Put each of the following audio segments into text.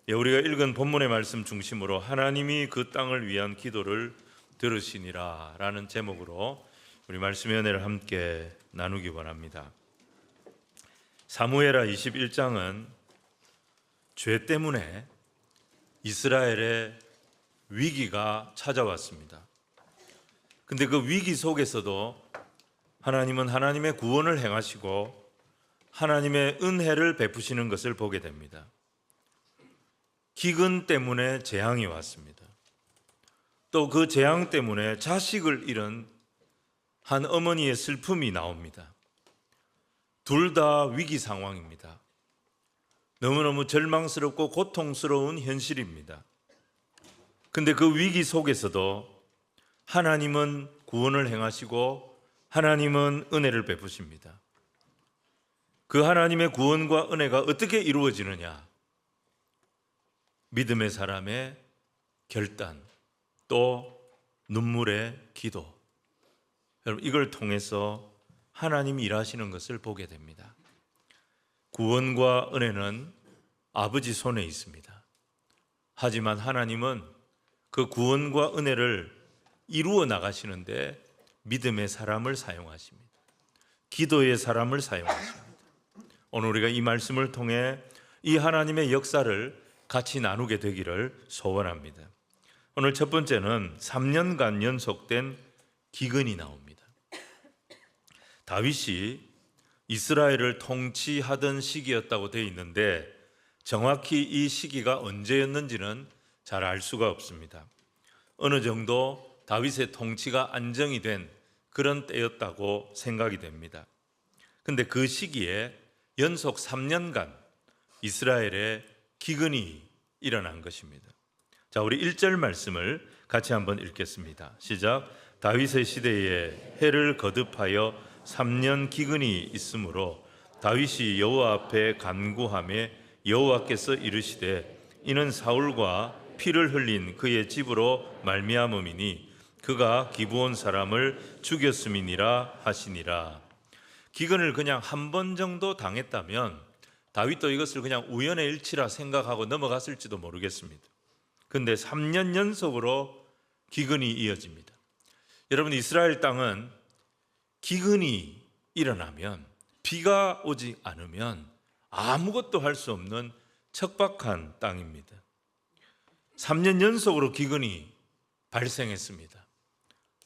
우리가 읽은 본문의 말씀 중심으로 하나님이 그 땅을 위한 기도를 들으시니라 라는 제목으로 우리 말씀의 은혜를 함께 나누기 원합니다. 사무엘하 21장은 죄 때문에 이스라엘의 위기가 찾아왔습니다. 근데 그 위기 속에서도 하나님은 하나님의 구원을 행하시고 하나님의 은혜를 베푸시는 것을 보게 됩니다. 기근 때문에 재앙이 왔습니다. 또 그 재앙 때문에 자식을 잃은 한 어머니의 슬픔이 나옵니다. 둘 다 위기 상황입니다. 너무너무 절망스럽고 고통스러운 현실입니다. 근데 그 위기 속에서도 하나님은 구원을 행하시고 하나님은 은혜를 베푸십니다. 그 하나님의 구원과 은혜가 어떻게 이루어지느냐? 믿음의 사람의 결단, 또 눈물의 기도. 여러분, 이걸 통해서 하나님이 일하시는 것을 보게 됩니다. 구원과 은혜는 아버지 손에 있습니다. 하지만 하나님은 그 구원과 은혜를 이루어 나가시는데 믿음의 사람을 사용하십니다. 기도의 사람을 사용하십니다. 오늘 우리가 이 말씀을 통해 이 하나님의 역사를 같이 나누게 되기를 소원합니다. 오늘 첫 번째는 3년간 연속된 기근이 나옵니다. 다윗이 이스라엘을 통치하던 시기였다고 되어 있는데 정확히 이 시기가 언제였는지는 잘 알 수가 없습니다. 어느 정도 다윗의 통치가 안정이 된 그런 때였다고 생각이 됩니다. 근데 그 시기에 연속 3년간 이스라엘에 기근이 일어난 것입니다. 자, 우리 1절 말씀을 같이 한번 읽겠습니다. 시작. 다윗의 시대에 해를 거듭하여 3년 기근이 있으므로 다윗이 여호와 앞에 간구하며 여호와께서 이르시되 이는 사울과 피를 흘린 그의 집으로 말미암음이니 그가 기브온 사람을 죽였음이니라 하시니라. 기근을 그냥 한 번 정도 당했다면 다윗도 이것을 그냥 우연의 일치라 생각하고 넘어갔을지도 모르겠습니다. 근데 3년 연속으로 기근이 이어집니다. 여러분, 이스라엘 땅은 기근이 일어나면, 비가 오지 않으면 아무것도 할 수 없는 척박한 땅입니다. 3년 연속으로 기근이 발생했습니다.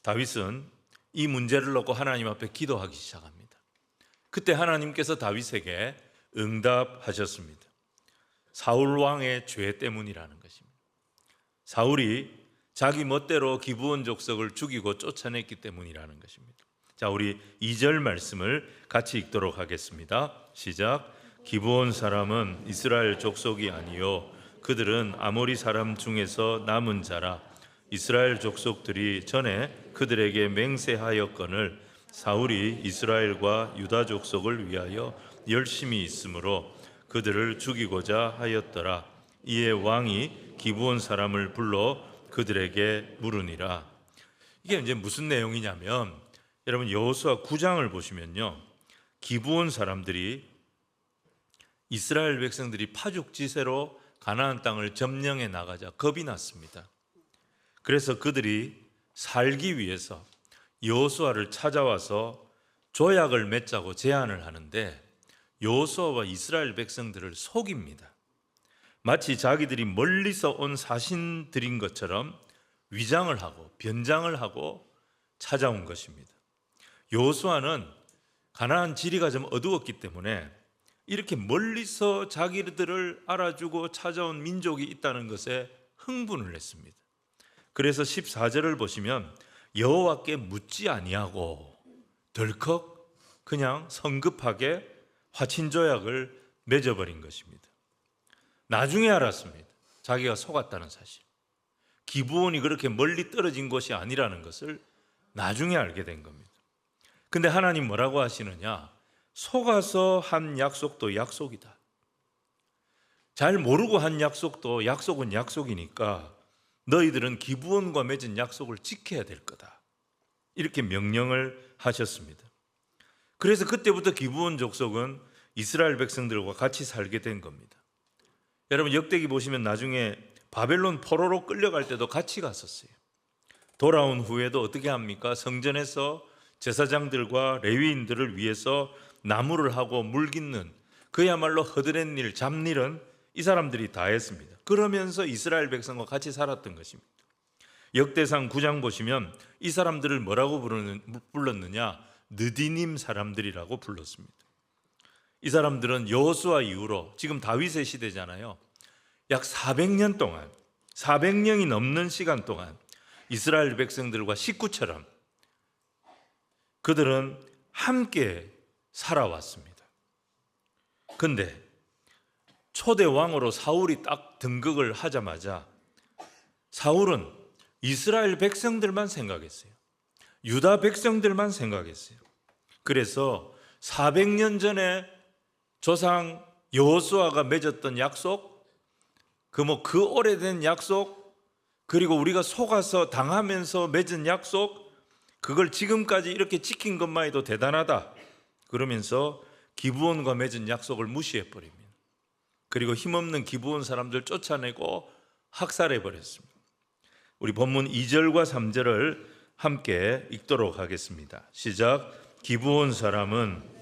다윗은 이 문제를 놓고 하나님 앞에 기도하기 시작합니다. 그때 하나님께서 다윗에게 응답하셨습니다. 사울 왕의 죄 때문이라는 것입니다. 사울이 자기 멋대로 기브온 족속을 죽이고 쫓아냈기 때문이라는 것입니다. 자, 우리 2절 말씀을 같이 읽도록 하겠습니다. 시작. 기브온 사람은 이스라엘 족속이 아니요 그들은 아모리 사람 중에서 남은 자라. 이스라엘 족속들이 전에 그들에게 맹세하였거늘 사울이 이스라엘과 유다 족속을 위하여 열심히 있으므로 그들을 죽이고자 하였더라. 이에 왕이 기브온 사람을 불러 그들에게 물으니라. 이게 이제 무슨 내용이냐면, 여러분 여호수아 9장을 보시면요, 기브온 사람들이 이스라엘 백성들이 파죽지세로 가나안 땅을 점령해 나가자 겁이 났습니다. 그래서 그들이 살기 위해서 여호수아를 찾아와서 조약을 맺자고 제안을 하는데 여호수아와 이스라엘 백성들을 속입니다. 마치 자기들이 멀리서 온 사신들인 것처럼 위장을 하고 변장을 하고 찾아온 것입니다. 여호수아는 가나안 지리가 좀 어두웠기 때문에 이렇게 멀리서 자기들을 알아주고 찾아온 민족이 있다는 것에 흥분을 했습니다. 그래서 14절을 보시면 여호와께 묻지 아니하고 덜컥 그냥 성급하게 화친조약을 맺어버린 것입니다. 나중에 알았습니다. 자기가 속았다는 사실. 기브온이 그렇게 멀리 떨어진 곳이 아니라는 것을 나중에 알게 된 겁니다. 근데 하나님 뭐라고 하시느냐? 속아서 한 약속도 약속이다. 잘 모르고 한 약속도 약속은 약속이니까 너희들은 기브온과 맺은 약속을 지켜야 될 거다. 이렇게 명령을 하셨습니다. 그래서 그때부터 기브온 족속은 이스라엘 백성들과 같이 살게 된 겁니다. 여러분 역대기 보시면 나중에 바벨론 포로로 끌려갈 때도 같이 갔었어요. 돌아온 후에도 어떻게 합니까? 성전에서 제사장들과 레위인들을 위해서 나무를 하고 물 깃는 그야말로 허드렛 일, 잡일은 이 사람들이 다 했습니다. 그러면서 이스라엘 백성과 같이 살았던 것입니다. 역대상 9장 보시면 이 사람들을 뭐라고 불렀느냐? 느디님 사람들이라고 불렀습니다. 이 사람들은 여호수아 이후로 지금 다윗의 시대잖아요. 약 400년 동안 400년이 넘는 시간 동안 이스라엘 백성들과 식구처럼 그들은 함께 살아왔습니다. 근데 초대 왕으로 사울이 딱 등극을 하자마자 사울은 이스라엘 백성들만 생각했어요. 유다 백성들만 생각했어요. 그래서 400년 전에 조상 여호수아가 맺었던 약속, 그 오래된 약속, 그리고 우리가 속아서 당하면서 맺은 약속, 그걸 지금까지 이렇게 지킨 것만 해도 대단하다. 그러면서 기브온과 맺은 약속을 무시해버립니다. 그리고 힘없는 기브온 사람들 쫓아내고 학살해버렸습니다. 우리 본문 2절과 3절을 함께 읽도록 하겠습니다. 시작. 기브온 사람은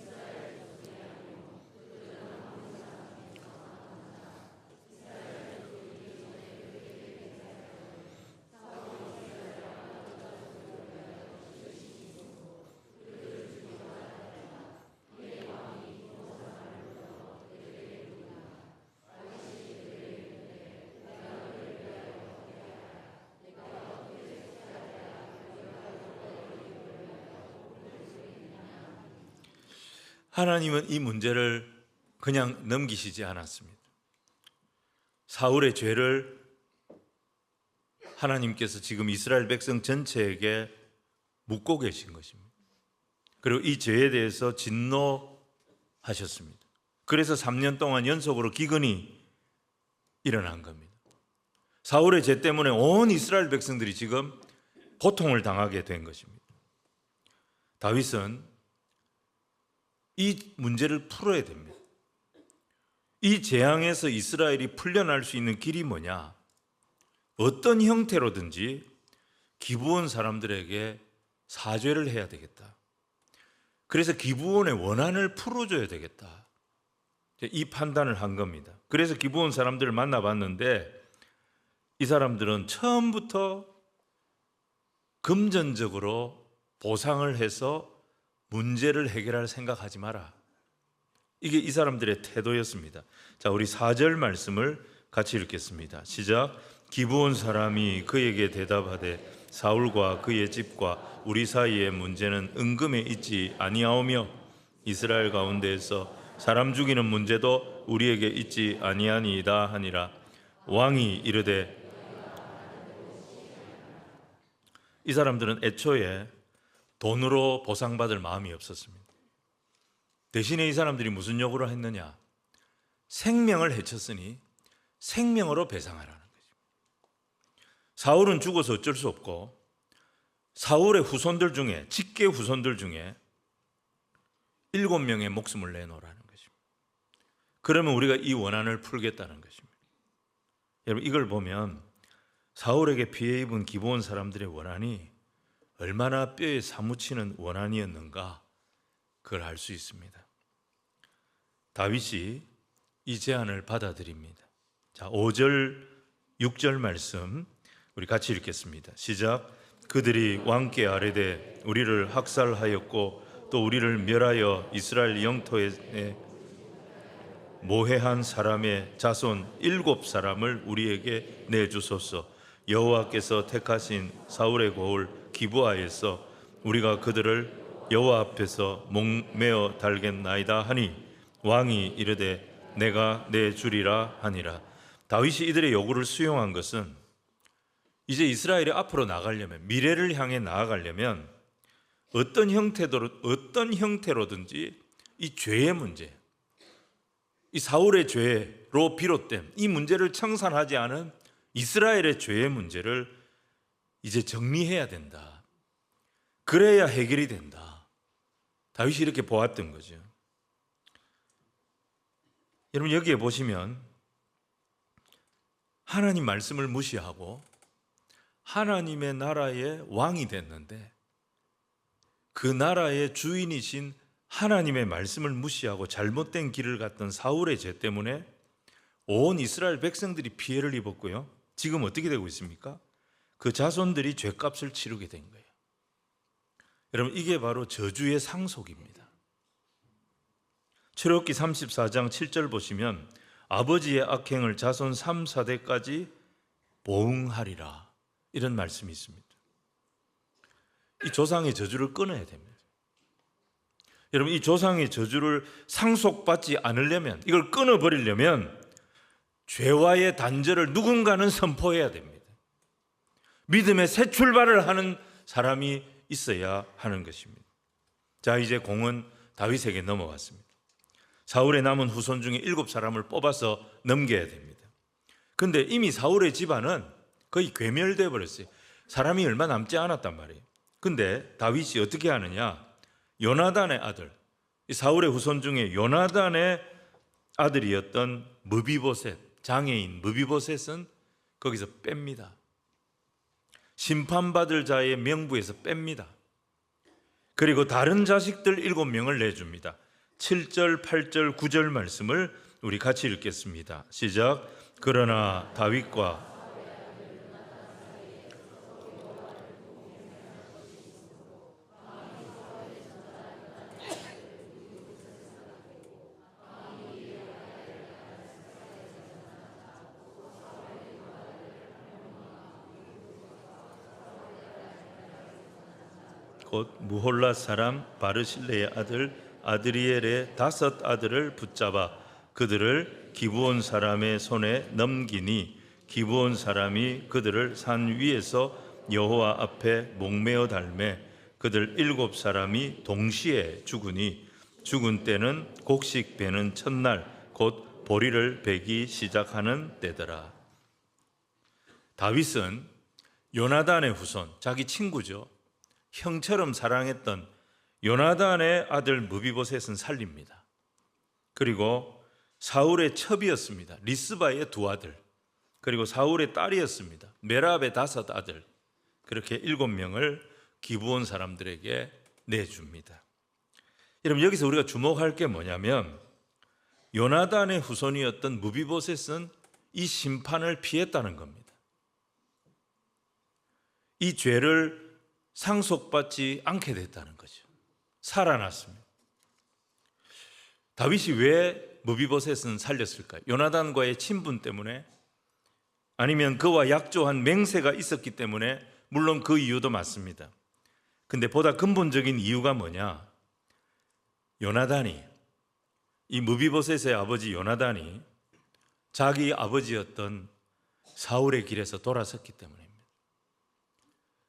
하나님은 이 문제를 그냥 넘기시지 않았습니다. 사울의 죄를 하나님께서 지금 이스라엘 백성 전체에게 묻고 계신 것입니다. 그리고 이 죄에 대해서 진노하셨습니다. 그래서 3년 동안 연속으로 기근이 일어난 겁니다. 사울의 죄 때문에 온 이스라엘 백성들이 지금 고통을 당하게 된 것입니다. 다윗은 이 문제를 풀어야 됩니다. 이 재앙에서 이스라엘이 풀려날 수 있는 길이 뭐냐? 어떤 형태로든지 기브온 사람들에게 사죄를 해야 되겠다. 그래서 기브온의 원한을 풀어줘야 되겠다. 이 판단을 한 겁니다. 그래서 기브온 사람들을 만나봤는데 이 사람들은 처음부터 금전적으로 보상을 해서 문제를 해결할 생각하지 마라. 이게 이 사람들의 태도였습니다. 자, 우리 4절 말씀을 같이 읽겠습니다. 시작. 기브온 사람이 그에게 대답하되 사울과 그의 집과 우리 사이의 문제는 은금에 있지 아니하오며 이스라엘 가운데에서 사람 죽이는 문제도 우리에게 있지 아니하니이다 하니라. 왕이 이르되, 이 사람들은 애초에 돈으로 보상받을 마음이 없었습니다. 대신에 이 사람들이 무슨 요구를 했느냐? 생명을 해쳤으니 생명으로 배상하라는 거죠. 사울은 죽어서 어쩔 수 없고 사울의 후손들 중에, 직계 후손들 중에 7명의 목숨을 내놓으라는 것입니다. 그러면 우리가 이 원한을 풀겠다는 것입니다. 여러분, 이걸 보면 사울에게 피해 입은 기브온 사람들의 원한이 얼마나 뼈에 사무치는 원한이었는가, 그걸 알 수 있습니다. 다윗이 이 제안을 받아들입니다. 자, 5절, 6절 말씀 우리 같이 읽겠습니다. 시작. 그들이 왕께 아뢰되 우리를 학살하였고 또 우리를 멸하여 이스라엘 영토에 모해한 사람의 자손 7사람을 우리에게 내주소서. 여호와께서 택하신 사울의 고을 기브아에서 우리가 그들을 여호와 앞에서 목매어 달겠나이다 하니 왕이 이르되 내가 내주리라 하니라. 다윗이 이들의 요구를 수용한 것은 이제 이스라엘이 앞으로 나가려면, 미래를 향해 나아가려면 어떤 형태로든지 이 죄의 문제, 이 사울의 죄로 비롯된 이 문제를 청산하지 않은 이스라엘의 죄의 문제를 이제 정리해야 된다. 그래야 해결이 된다. 다윗이 이렇게 보았던 거죠. 여러분, 여기에 보시면 하나님 말씀을 무시하고 하나님의 나라의 왕이 됐는데 그 나라의 주인이신 하나님의 말씀을 무시하고 잘못된 길을 갔던 사울의 죄 때문에 온 이스라엘 백성들이 피해를 입었고요. 지금 어떻게 되고 있습니까? 그 자손들이 죄값을 치르게 된 거예요. 여러분, 이게 바로 저주의 상속입니다. 출애굽기 34장 7절 보시면 아버지의 악행을 자손 3, 4대까지 보응하리라, 이런 말씀이 있습니다. 이 조상의 저주를 끊어야 됩니다. 여러분, 이 조상의 저주를 상속받지 않으려면, 이걸 끊어버리려면 죄와의 단절을 누군가는 선포해야 됩니다. 믿음의 새 출발을 하는 사람이 있어야 하는 것입니다. 자, 이제 공은 다윗에게 넘어갔습니다. 사울의 남은 후손 중에 7사람을 뽑아서 넘겨야 됩니다. 근데 이미 사울의 집안은 거의 괴멸되어 버렸어요. 사람이 얼마 남지 않았단 말이에요. 근데 다윗이 어떻게 하느냐? 요나단의 아들, 사울의 후손 중에 요나단의 아들이었던 무비보셋, 장애인 무비보셋은 거기서 뺍니다. 심판받을 자의 명부에서 뺍니다. 그리고 다른 자식들 7명을 내줍니다. 7절, 8절, 9절 말씀을 우리 같이 읽겠습니다. 시작. 그러나 다윗과 곧 무홀라 사람 바르실레의 아들 아드리엘의 5 아들을 붙잡아 그들을 기브온 사람의 손에 넘기니 기브온 사람이 그들을 산 위에서 여호와 앞에 목매어 달매 그들 7사람이 동시에 죽으니 죽은 때는 곡식 베는 첫날 곧 보리를 베기 시작하는 때더라. 다윗은 요나단의 후손, 자기 친구죠. 형처럼 사랑했던 요나단의 아들 무비보셋은 살립니다. 그리고 사울의 첩이었습니다. 리스바의 2 아들, 그리고 사울의 딸이었습니다. 메랍의 5 아들, 그렇게 7명을 기브온 사람들에게 내줍니다. 여러분, 여기서 우리가 주목할 게 뭐냐면 요나단의 후손이었던 무비보셋은 이 심판을 피했다는 겁니다. 이 죄를 상속받지 않게 됐다는 거죠. 살아났습니다. 다윗이 왜 무비보셋은 살렸을까요? 요나단과의 친분 때문에? 아니면 그와 약조한 맹세가 있었기 때문에? 물론 그 이유도 맞습니다. 근데 보다 근본적인 이유가 뭐냐? 요나단이, 이 무비보셋의 아버지 요나단이 자기 아버지였던 사울의 길에서 돌아섰기 때문입니다.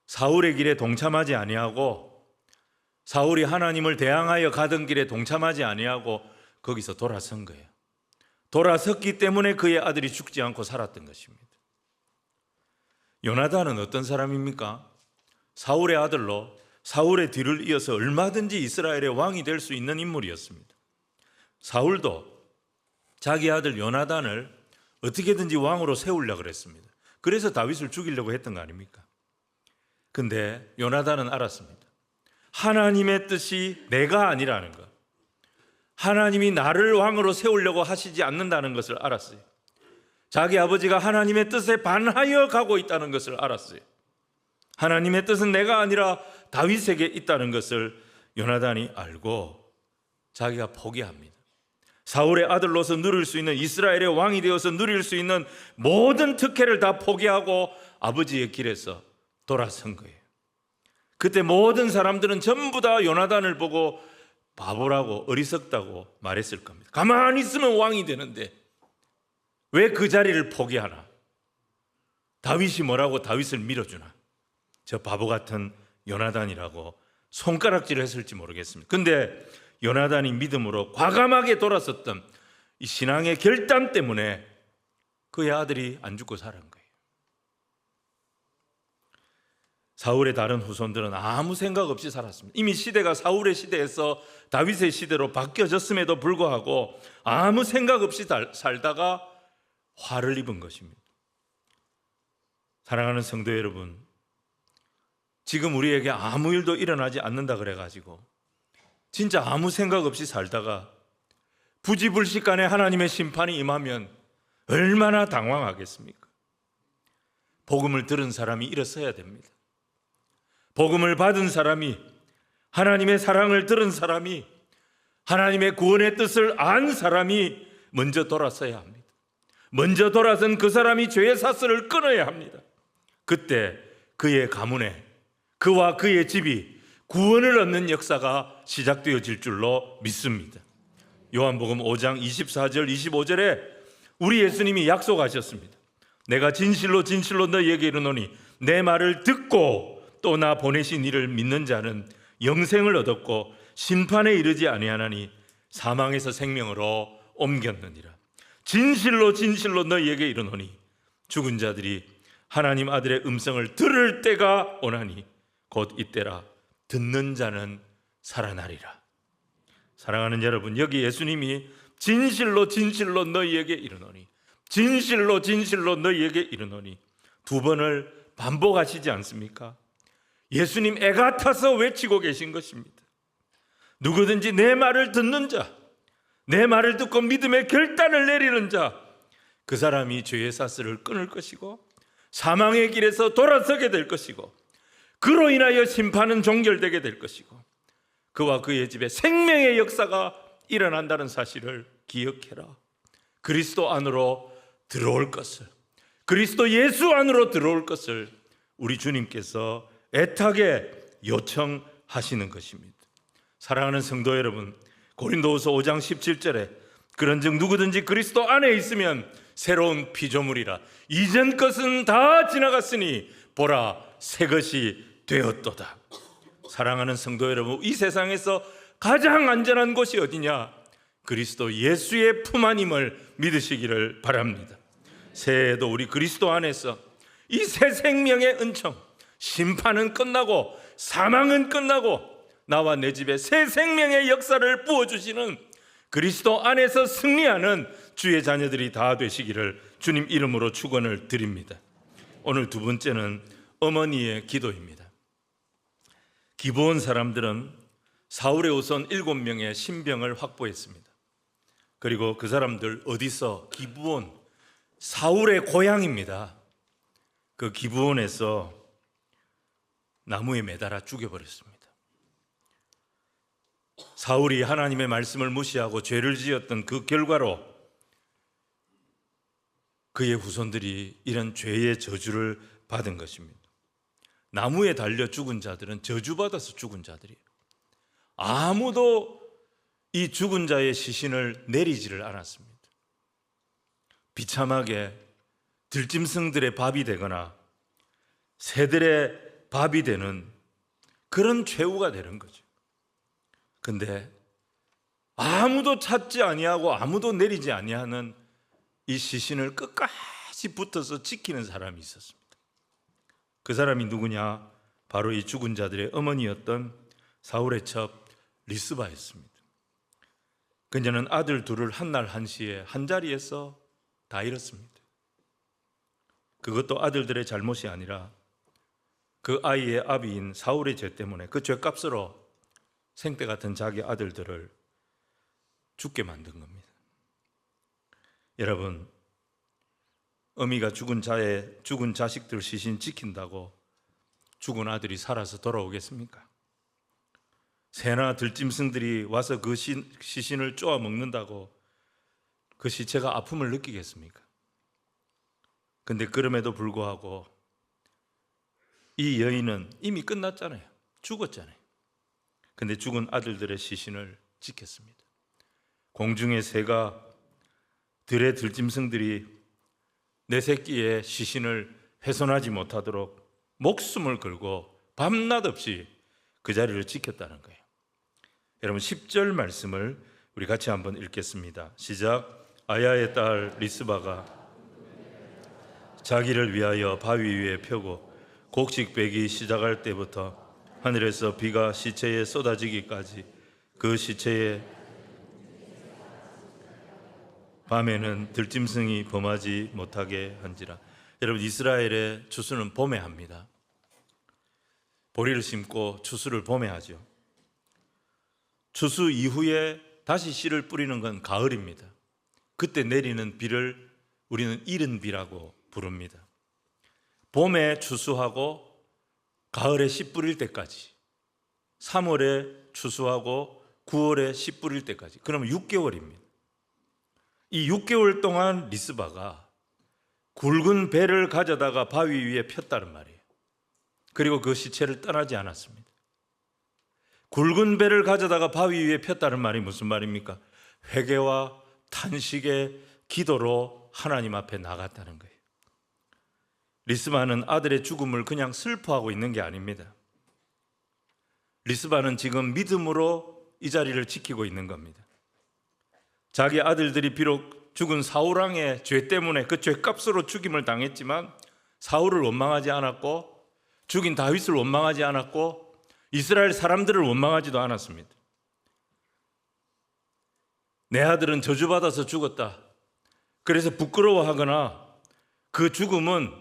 사울의 길에 동참하지 아니하고 사울이 하나님을 대항하여 가던 길에 동참하지 아니하고 거기서 돌아선 거예요. 돌아섰기 때문에 그의 아들이 죽지 않고 살았던 것입니다. 요나단은 어떤 사람입니까? 사울의 아들로 사울의 뒤를 이어서 얼마든지 이스라엘의 왕이 될 수 있는 인물이었습니다. 사울도 자기 아들 요나단을 어떻게든지 왕으로 세우려고 그랬습니다. 그래서 다윗을 죽이려고 했던 거 아닙니까? 근데 요나단은 알았습니다. 하나님의 뜻이 내가 아니라는 것, 하나님이 나를 왕으로 세우려고 하시지 않는다는 것을 알았어요. 자기 아버지가 하나님의 뜻에 반하여 가고 있다는 것을 알았어요. 하나님의 뜻은 내가 아니라 다윗에게 있다는 것을 요나단이 알고 자기가 포기합니다. 사울의 아들로서 누릴 수 있는, 이스라엘의 왕이 되어서 누릴 수 있는 모든 특혜를 다 포기하고 아버지의 길에서 돌아선 거예요. 그때 모든 사람들은 전부 다 요나단을 보고 바보라고 어리석다고 말했을 겁니다. 가만히 있으면 왕이 되는데 왜 그 자리를 포기하나? 다윗이 뭐라고 다윗을 밀어주나? 저 바보 같은 요나단이라고 손가락질을 했을지 모르겠습니다. 근데 요나단이 믿음으로 과감하게 돌아섰던 이 신앙의 결단 때문에 그의 아들이 안 죽고 살은 거예요. 사울의 다른 후손들은 아무 생각 없이 살았습니다. 이미 시대가 사울의 시대에서 다윗의 시대로 바뀌어졌음에도 불구하고 아무 생각 없이 살다가 화를 입은 것입니다. 사랑하는 성도 여러분, 지금 우리에게 아무 일도 일어나지 않는다 그래가지고 진짜 아무 생각 없이 살다가 부지불식간에 하나님의 심판이 임하면 얼마나 당황하겠습니까? 복음을 들은 사람이 일어서야 됩니다. 복음을 받은 사람이, 하나님의 사랑을 들은 사람이, 하나님의 구원의 뜻을 안 사람이 먼저 돌아서야 합니다. 먼저 돌아선 그 사람이 죄의 사슬을 끊어야 합니다. 그때 그의 가문에, 그와 그의 집이 구원을 얻는 역사가 시작되어질 줄로 믿습니다. 요한복음 5장 24절 25절에 우리 예수님이 약속하셨습니다. 내가 진실로 진실로 너희에게 이르노니 내 말을 듣고 또 나 보내신 이를 믿는 자는 영생을 얻었고 심판에 이르지 아니하나니 사망에서 생명으로 옮겼느니라. 진실로 진실로 너희에게 이르노니 죽은 자들이 하나님 아들의 음성을 들을 때가 오나니 곧 이때라. 듣는 자는 살아나리라. 사랑하는 여러분, 여기 예수님이 진실로 진실로 너희에게 이르노니, 진실로 진실로 너희에게 이르노니 두 번을 반복하시지 않습니까? 예수님 애가 타서 외치고 계신 것입니다. 누구든지 내 말을 듣는 자, 내 말을 듣고 믿음의 결단을 내리는 자, 그 사람이 죄의 사슬을 끊을 것이고 사망의 길에서 돌아서게 될 것이고 그로 인하여 심판은 종결되게 될 것이고 그와 그의 집에 생명의 역사가 일어난다는 사실을 기억해라. 그리스도 안으로 들어올 것을, 그리스도 예수 안으로 들어올 것을 우리 주님께서 애타게 요청하시는 것입니다. 사랑하는 성도 여러분, 고린도후서 5장 17절에 그런즉 누구든지 그리스도 안에 있으면 새로운 피조물이라. 이전 것은 다 지나갔으니 보라 새 것이 되었도다. 사랑하는 성도 여러분, 이 세상에서 가장 안전한 곳이 어디냐? 그리스도 예수의 품 안임을 믿으시기를 바랍니다. 새해에도 우리 그리스도 안에서 이 새 생명의 은총, 심판은 끝나고 사망은 끝나고 나와 내 집에 새 생명의 역사를 부어주시는 그리스도 안에서 승리하는 주의 자녀들이 다 되시기를 주님 이름으로 축원을 드립니다. 오늘 두 번째는 어머니의 기도입니다. 기브온 사람들은 사울의 우선 7명의 신병을 확보했습니다. 그리고 그 사람들 어디서? 기브온, 사울의 고향입니다. 그 기브온에서 나무에 매달아 죽여버렸습니다. 사울이 하나님의 말씀을 무시하고 죄를 지었던 그 결과로 그의 후손들이 이런 죄의 저주를 받은 것입니다. 나무에 달려 죽은 자들은 저주받아서 죽은 자들이에요. 아무도 이 죽은 자의 시신을 내리지를 않았습니다. 비참하게 들짐승들의 밥이 되거나 새들의 밥이 되는 그런 최후가 되는 거죠. 근데 아무도 찾지 아니하고 아무도 내리지 아니하는 이 시신을 끝까지 붙어서 지키는 사람이 있었습니다. 그 사람이 누구냐? 바로 이 죽은 자들의 어머니였던 사울의 첩 리스바였습니다. 그녀는 아들 둘을 한날 한시에 한자리에서 다 잃었습니다. 그것도 아들들의 잘못이 아니라 그 아이의 아비인 사울의 죄 때문에 그 죄값으로 생때 같은 자기 아들들을 죽게 만든 겁니다. 여러분, 어미가 죽은 자식들 시신 지킨다고 죽은 아들이 살아서 돌아오겠습니까? 새나 들짐승들이 와서 그 시신을 쪼아 먹는다고 그 시체가 아픔을 느끼겠습니까? 근데 그럼에도 불구하고 이 여인은 이미 끝났잖아요. 죽었잖아요. 근데 죽은 아들들의 시신을 지켰습니다. 공중의 새가, 들의 들짐승들이 내 새끼의 시신을 훼손하지 못하도록 목숨을 걸고 밤낮 없이 그 자리를 지켰다는 거예요. 여러분 10절 말씀을 우리 같이 한번 읽겠습니다. 시작. 아야의 딸 리스바가 자기를 위하여 바위 위에 펴고 곡식 빼기 시작할 때부터 하늘에서 비가 시체에 쏟아지기까지 그 시체에 밤에는 들짐승이 범하지 못하게 한지라. 여러분, 이스라엘의 추수는 봄에 합니다. 보리를 심고 추수를 봄에 하죠. 추수 이후에 다시 씨를 뿌리는 건 가을입니다. 그때 내리는 비를 우리는 이른 비라고 부릅니다. 봄에 추수하고 가을에 씨 뿌릴 때까지, 3월에 추수하고 9월에 씨 뿌릴 때까지, 그러면 6개월입니다. 이 6개월 동안 리스바가 굵은 배를 가져다가 바위 위에 폈다는 말이에요. 그리고 그 시체를 떠나지 않았습니다. 굵은 배를 가져다가 바위 위에 폈다는 말이 무슨 말입니까? 회개와 탄식의 기도로 하나님 앞에 나갔다는 거예요. 리스바는 아들의 죽음을 그냥 슬퍼하고 있는 게 아닙니다. 리스바는 지금 믿음으로 이 자리를 지키고 있는 겁니다. 자기 아들들이 비록 죽은 사울왕의 죄 때문에 그 죄값으로 죽임을 당했지만 사울을 원망하지 않았고, 죽인 다윗을 원망하지 않았고, 이스라엘 사람들을 원망하지도 않았습니다. 내 아들은 저주받아서 죽었다, 그래서 부끄러워하거나 그 죽음은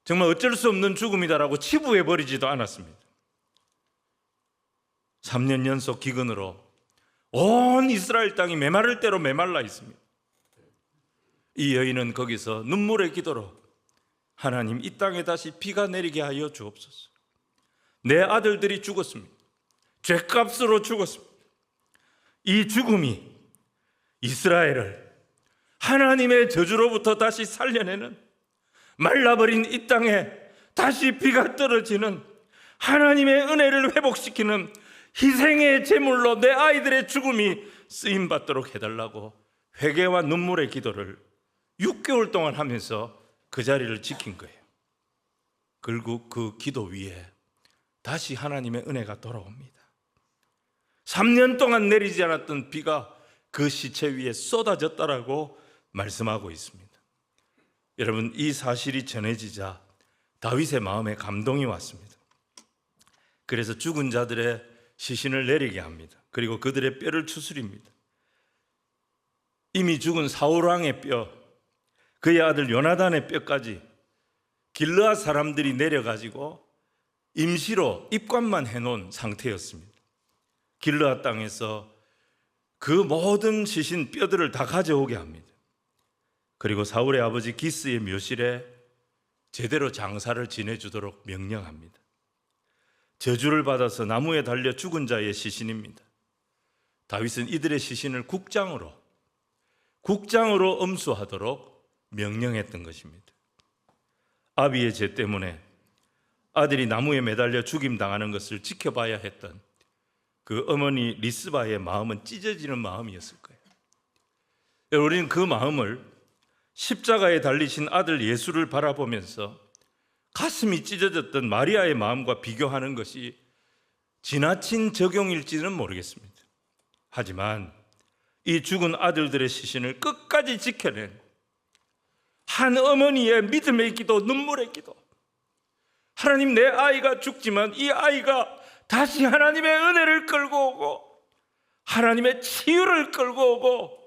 정말 어쩔 수 없는 죽음이다라고 치부해버리지도 않았습니다. 3년 연속 기근으로 온 이스라엘 땅이 메마를 대로 메말라 있습니다. 이 여인은 거기서 눈물의 기도로 하나님, 이 땅에 다시 비가 내리게 하여 주옵소서. 내 아들들이 죽었습니다. 죄값으로 죽었습니다. 이 죽음이 이스라엘을 하나님의 저주로부터 다시 살려내는, 말라버린 이 땅에 다시 비가 떨어지는, 하나님의 은혜를 회복시키는 희생의 제물로 내 아이들의 죽음이 쓰임받도록 해달라고 회개와 눈물의 기도를 6개월 동안 하면서 그 자리를 지킨 거예요. 결국 그 기도 위에 다시 하나님의 은혜가 돌아옵니다. 3년 동안 내리지 않았던 비가 그 시체 위에 쏟아졌다라고 말씀하고 있습니다. 여러분, 이 사실이 전해지자 다윗의 마음에 감동이 왔습니다. 그래서 죽은 자들의 시신을 내리게 합니다. 그리고 그들의 뼈를 추스립니다. 이미 죽은 사울왕의 뼈, 그의 아들 요나단의 뼈까지 길르앗 사람들이 내려가지고 임시로 입관만 해놓은 상태였습니다. 길르앗 땅에서 그 모든 시신 뼈들을 다 가져오게 합니다. 그리고 사울의 아버지 기스의 묘실에 제대로 장사를 지내주도록 명령합니다. 저주를 받아서 나무에 달려 죽은 자의 시신입니다. 다윗은 이들의 시신을 국장으로 엄수하도록 명령했던 것입니다. 아비의 죄 때문에 아들이 나무에 매달려 죽임당하는 것을 지켜봐야 했던 그 어머니 리스바의 마음은 찢어지는 마음이었을 거예요. 우리는 그 마음을 십자가에 달리신 아들 예수를 바라보면서 가슴이 찢어졌던 마리아의 마음과 비교하는 것이 지나친 적용일지는 모르겠습니다. 하지만 이 죽은 아들들의 시신을 끝까지 지켜낸 한 어머니의 믿음의 기도, 눈물의 기도, 하나님, 내 아이가 죽지만 이 아이가 다시 하나님의 은혜를 끌고 오고 하나님의 치유를 끌고 오고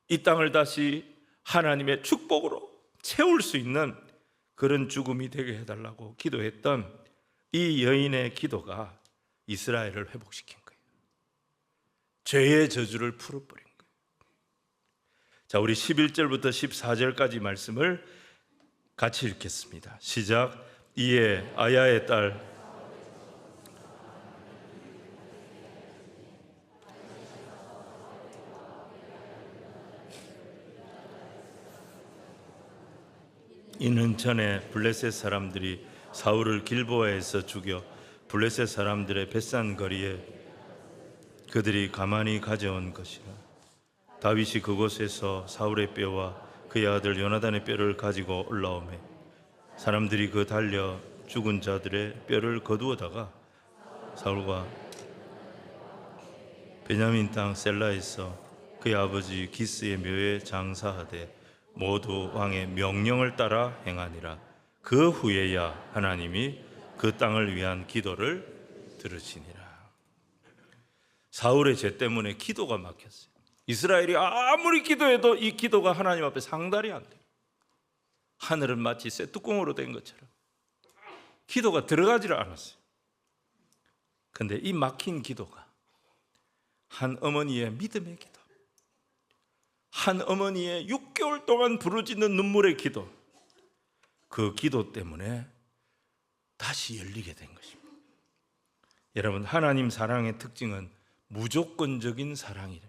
이 땅을 다시 하나님의 축복으로 채울 수 있는 그런 죽음이 되게 해달라고 기도했던 이 여인의 기도가 이스라엘을 회복시킨 거예요. 죄의 저주를 풀어버린 거예요. 자, 우리 11절부터 14절까지 말씀을 같이 읽겠습니다. 시작. 이에 아야의 딸 이는 전에 블레셋 사람들이 사울을 길보아에서 죽여 블레셋 사람들의 벳산 거리에 그들이 가만히 가져온 것이라. 다윗이 그곳에서 사울의 뼈와 그의 아들 요나단의 뼈를 가지고 올라오매 사람들이 그 달려 죽은 자들의 뼈를 거두어다가 사울과 베냐민 땅 셀라에서 그의 아버지 기스의 묘에 장사하되 모두 왕의 명령을 따라 행하니라. 그 후에야 하나님이 그 땅을 위한 기도를 들으시니라. 사울의 죄 때문에 기도가 막혔어요. 이스라엘이 아무리 기도해도 이 기도가 하나님 앞에 상달이 안 돼요. 하늘은 마치 쇠뚜껑으로 된 것처럼 기도가 들어가지를 않았어요. 그런데 이 막힌 기도가 한 어머니의 믿음의 기도, 한 어머니의 6개월 동안 부르짖는 눈물의 기도, 그 기도 때문에 다시 열리게 된 것입니다. 여러분, 하나님 사랑의 특징은 무조건적인 사랑이래.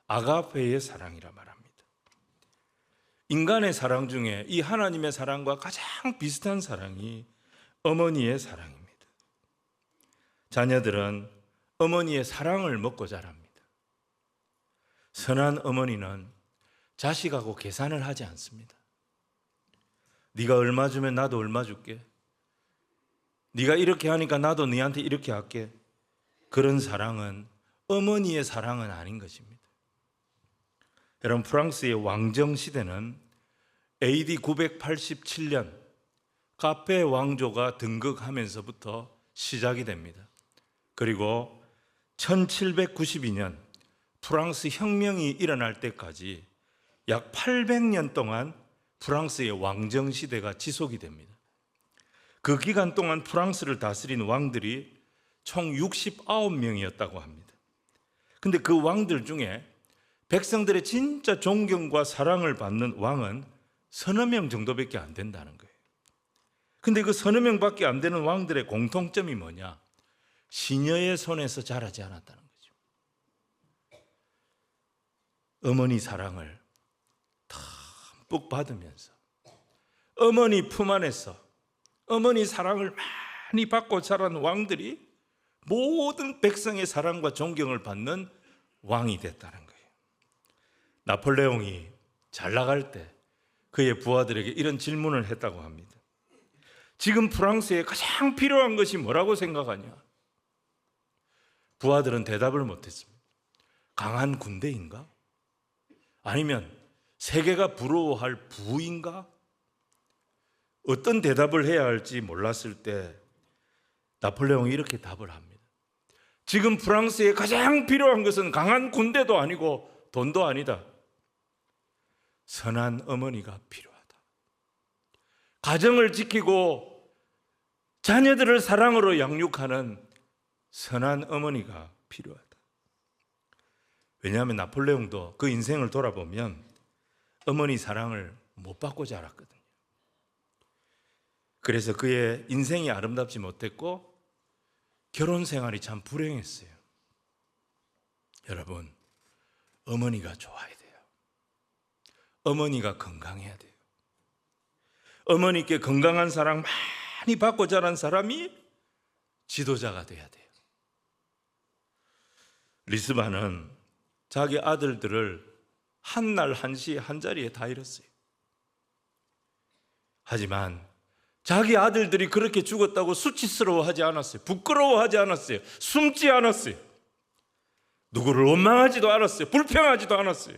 아가페의 사랑이라 말합니다. 인간의 사랑 중에 이 하나님의 사랑과 가장 비슷한 사랑이 어머니의 사랑입니다. 자녀들은 어머니의 사랑을 먹고 자랍니다. 선한 어머니는 자식하고 계산을 하지 않습니다. 네가 얼마 주면 나도 얼마 줄게. 네가 이렇게 하니까 나도 네한테 이렇게 할게. 그런 사랑은 어머니의 사랑은 아닌 것입니다. 여러분, 프랑스의 왕정 시대는 AD 987년 카페 왕조가 등극하면서부터 시작이 됩니다. 그리고 1792년 프랑스 혁명이 일어날 때까지 약 800년 동안 프랑스의 왕정 시대가 지속이 됩니다. 그 기간 동안 프랑스를 다스린 왕들이 총 69명이었다고 합니다. 근데 그 왕들 중에 백성들의 진짜 존경과 사랑을 받는 왕은 서너 명 정도밖에 안 된다는 거예요. 근데 그 서너 명밖에 안 되는 왕들의 공통점이 뭐냐? 시녀의 손에서 자라지 않았다는 거죠. 어머니 사랑을 듬뿍 받으면서 어머니 품 안에서 어머니 사랑을 많이 받고 자란 왕들이 모든 백성의 사랑과 존경을 받는 왕이 됐다는 거예요. 나폴레옹이 잘 나갈 때 그의 부하들에게 이런 질문을 했다고 합니다. 지금 프랑스에 가장 필요한 것이 뭐라고 생각하냐? 부하들은 대답을 못했습니다. 강한 군대인가? 아니면 세계가 부러워할 부인가? 어떤 대답을 해야 할지 몰랐을 때 나폴레옹이 이렇게 답을 합니다. 지금 프랑스에 가장 필요한 것은 강한 군대도 아니고 돈도 아니다. 선한 어머니가 필요하다. 가정을 지키고 자녀들을 사랑으로 양육하는 선한 어머니가 필요하다. 왜냐하면 나폴레옹도 그 인생을 돌아보면 어머니 사랑을 못 받고 자랐거든요. 그래서 그의 인생이 아름답지 못했고 결혼 생활이 참 불행했어요. 여러분, 어머니가 좋아야 돼요. 어머니가 건강해야 돼요. 어머니께 건강한 사랑 많이 받고 자란 사람이 지도자가 돼야 돼요. 리스반은 자기 아들들을 한 날 한시 한 자리에 다 잃었어요. 하지만 자기 아들들이 그렇게 죽었다고 수치스러워하지 않았어요. 부끄러워하지 않았어요. 숨지 않았어요. 누구를 원망하지도 않았어요. 불평하지도 않았어요.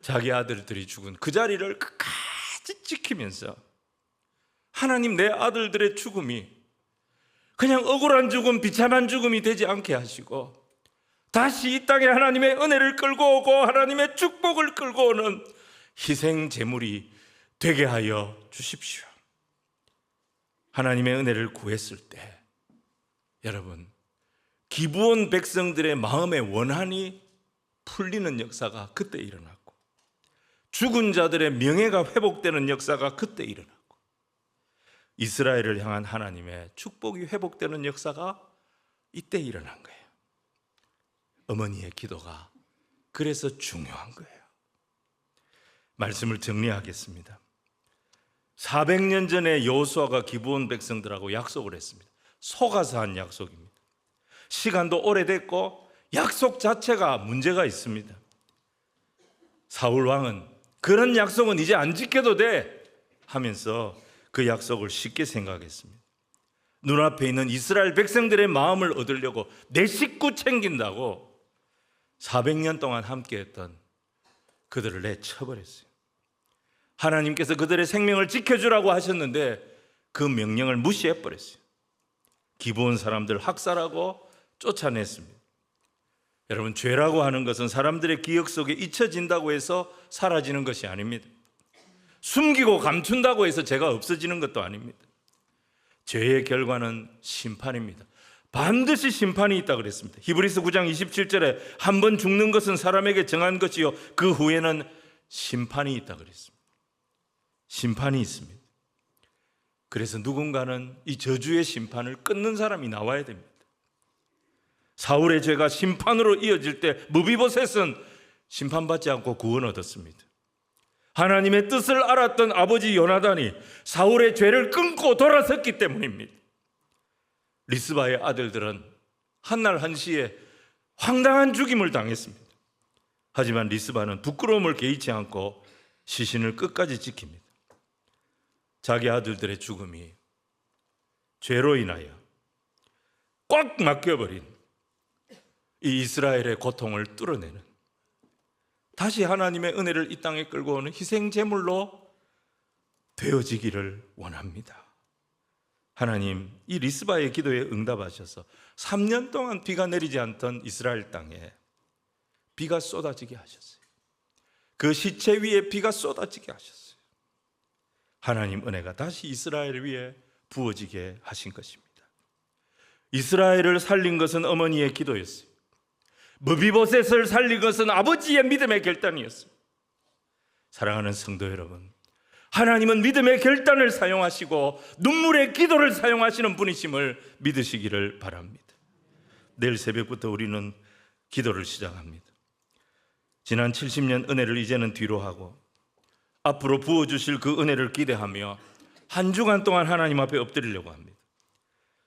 자기 아들들이 죽은 그 자리를 끝까지 지키면서 하나님, 내 아들들의 죽음이 그냥 억울한 죽음, 비참한 죽음이 되지 않게 하시고 다시 이 땅에 하나님의 은혜를 끌고 오고 하나님의 축복을 끌고 오는 희생 제물이 되게 하여 주십시오. 하나님의 은혜를 구했을 때 여러분, 기브온 백성들의 마음의 원한이 풀리는 역사가 그때 일어났고 죽은 자들의 명예가 회복되는 역사가 그때 일어났고 이스라엘을 향한 하나님의 축복이 회복되는 역사가 이때 일어난 거예요. 어머니의 기도가 그래서 중요한 거예요. 말씀을 정리하겠습니다. 400년 전에 여호수아가 기브온 백성들하고 약속을 했습니다. 속아서 한 약속입니다. 시간도 오래됐고 약속 자체가 문제가 있습니다. 사울 왕은 그런 약속은 이제 안 지켜도 돼 하면서 그 약속을 쉽게 생각했습니다. 눈앞에 있는 이스라엘 백성들의 마음을 얻으려고 내 식구 챙긴다고 400년 동안 함께했던 그들을 내쳐버렸어요. 하나님께서 그들의 생명을 지켜주라고 하셨는데 그 명령을 무시해버렸어요. 기브온 사람들 학살하고 쫓아냈습니다. 여러분, 죄라고 하는 것은 사람들의 기억 속에 잊혀진다고 해서 사라지는 것이 아닙니다. 숨기고 감춘다고 해서 죄가 없어지는 것도 아닙니다. 죄의 결과는 심판입니다. 반드시 심판이 있다 그랬습니다. 히브리서 9장 27절에 한 번 죽는 것은 사람에게 정한 것이요 그 후에는 심판이 있다 그랬습니다. 심판이 있습니다. 그래서 누군가는 이 저주의 심판을 끊는 사람이 나와야 됩니다. 사울의 죄가 심판으로 이어질 때 무비보셋은 심판받지 않고 구원 얻었습니다. 하나님의 뜻을 알았던 아버지 요나단이 사울의 죄를 끊고 돌아섰기 때문입니다. 리스바의 아들들은 한날 한시에 황당한 죽임을 당했습니다. 하지만 리스바는 부끄러움을 개의치 않고 시신을 끝까지 지킵니다. 자기 아들들의 죽음이 죄로 인하여 꽉 막혀버린 이 이스라엘의 고통을 뚫어내는, 다시 하나님의 은혜를 이 땅에 끌고 오는 희생 제물로 되어지기를 원합니다. 하나님, 이 리스바의 기도에 응답하셔서 3년 동안 비가 내리지 않던 이스라엘 땅에 비가 쏟아지게 하셨어요. 그 시체 위에 비가 쏟아지게 하셨어요. 하나님 은혜가 다시 이스라엘 위에 부어지게 하신 것입니다. 이스라엘을 살린 것은 어머니의 기도였어요. 무비보셋을 살린 것은 아버지의 믿음의 결단이었어요. 사랑하는 성도 여러분, 하나님은 믿음의 결단을 사용하시고 눈물의 기도를 사용하시는 분이심을 믿으시기를 바랍니다. 내일 새벽부터 우리는 기도를 시작합니다. 지난 70년 은혜를 이제는 뒤로 하고 앞으로 부어주실 그 은혜를 기대하며 한 주간 동안 하나님 앞에 엎드리려고 합니다.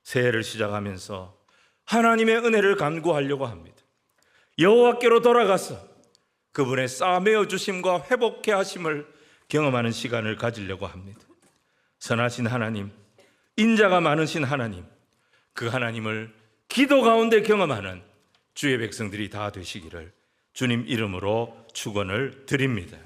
새해를 시작하면서 하나님의 은혜를 간구하려고 합니다. 여호와께로 돌아가서 그분의 싸매어 주심과 회복해 하심을 경험하는 시간을 가지려고 합니다. 선하신 하나님, 인자가 많으신 하나님, 그 하나님을 기도 가운데 경험하는 주의 백성들이 다 되시기를 주님 이름으로 축원을 드립니다.